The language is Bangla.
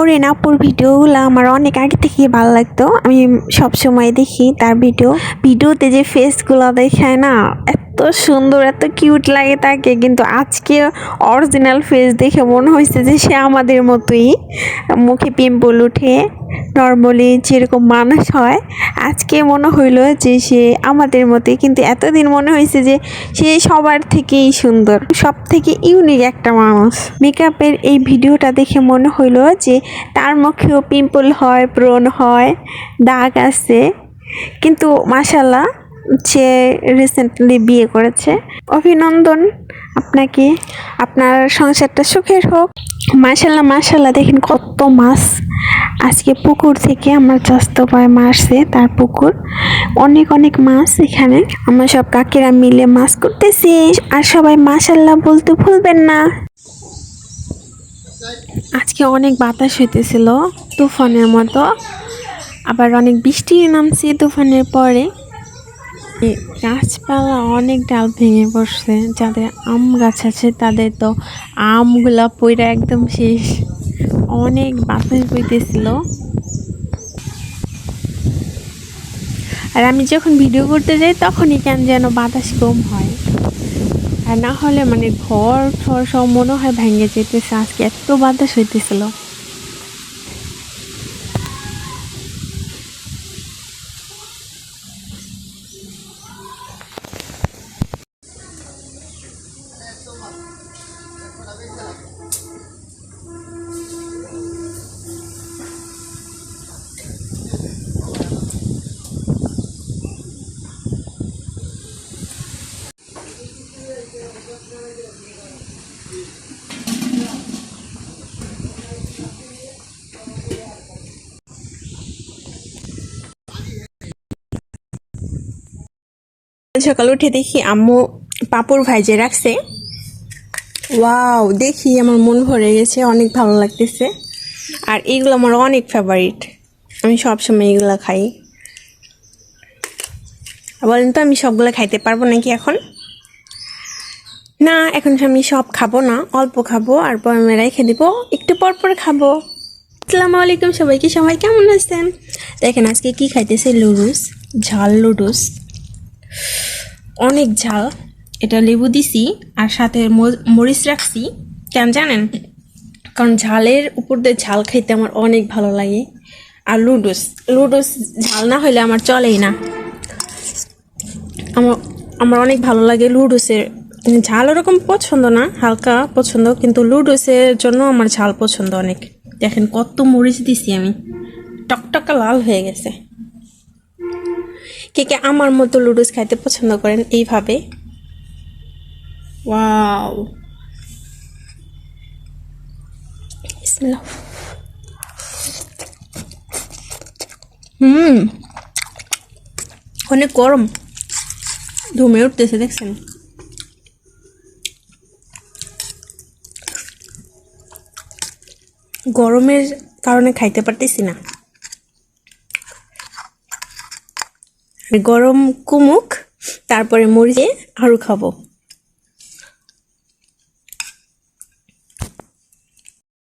নওরিন আপুর ভিডিওগুলো আমার অনেক আগে থেকে ভালো লাগতো। আমি সব সময় দেখি তার ভিডিওতে যে ফেসগুলো দেখায় না, এত সুন্দর এত কিউট লাগে তাকে। কিন্তু আজকে অরিজিনাল ফেস দেখে মনে হয়েছে যে সে আমাদের মতোই, মুখে পিম্পল উঠে নর্মালি যেরকম মানুষ হয়, আজকে মনে হইলো যে সে আমাদের মতোই। কিন্তু এতদিন মনে হয়েছে যে সে সবার থেকেই সুন্দর, সব থেকে ইউনিক একটা মানুষ। মেকআপের এই ভিডিওটা দেখে মনে হইলো যে তার মুখেও পিম্পল হয়, ব্রণ হয়, দাগ আছে, কিন্তু মাশাল্লাহ সে রিসেন্টলি বিয়ে করেছে। অভিনন্দন আপনাকে, আপনার সংসারটা সুখের হোক। মাশাল্লাহ মাশাল্লাহ, দেখেন কত মাছ। আজকে পুকুর থেকে আমার চাস্তো ভাই মারছে, তার পুকুর অনেক অনেক মাছ। এখানে আমরা সব কাকিরা মিলে মাছ করতেছি, আর সবাই মাশাল্লাহ বলতে ভুলবেন না। আজকে অনেক বাতাস হইতেছিল তুফানের মতো, আবার অনেক বৃষ্টি নামছে তুফানের পরে। গাছপালা অনেক ডাল ভেঙে পড়ছে, যাদের আম গাছ আছে তাদের তো আমগুলা পইরা একদম শেষ। অনেক বাতাস বইতেছিল, আর আমি যখন ভিডিও করতে যাই তখনই কেন যেন বাতাস কম হয়, আর না হলে মানে ঘর ঠর সব মনে হয় ভেঙে যেতেছে। আজকে এত বাতাস হইতেছিল। সকালে উঠে দেখি আম্মু পাঁপড় ভাইজে রাখছে। ওয়াও, দেখি আমার মন ভরে গেছে, অনেক ভালো লাগতেছে। আর এইগুলো আমার অনেক ফেভারিট, আমি সবসময় এগুলো খাই। বলেন তো আমি সবগুলো খাইতে পারবো নাকি এখন? না, এখন আমি সব খাবো না, অল্প খাবো আর বয়মে রেখে দিব, একটু পর পর খাবো। আসসালামু আলাইকুম সবাইকে, সবাই কেমন আছেন? দেখেন আজকে কি খাইতেছে, লুডুস, ঝাল লুডুস, অনেক ঝাল। এটা লেবু দিছি আর সাথে মরিচ রাখছি, কেন জানেন? কারণ ঝালের উপর দিয়ে ঝাল খাইতে আমার অনেক ভালো লাগে। আর লুডুস ঝাল না হলে আমার চলেই না। আমার অনেক ভালো লাগে লুডুসের ঝাল। ওরকম পছন্দ না, হালকা পছন্দ, কিন্তু লুডুসের জন্য আমার ঝাল পছন্দ অনেক। দেখেন কত মরিচ দিছি আমি, টকটকা লাল হয়ে গেছে। কে কে আমার মতো লুডুস খাইতে পছন্দ করেন এইভাবে? ওয়াও, বিসমিল্লাহ। অনেক গরম, ধুমে উঠতেছে, দেখছেন? গরমের কারণে খাইতে পারতেছি না, গরম কুমুক, তারপরে মরিচে আরও খাবো।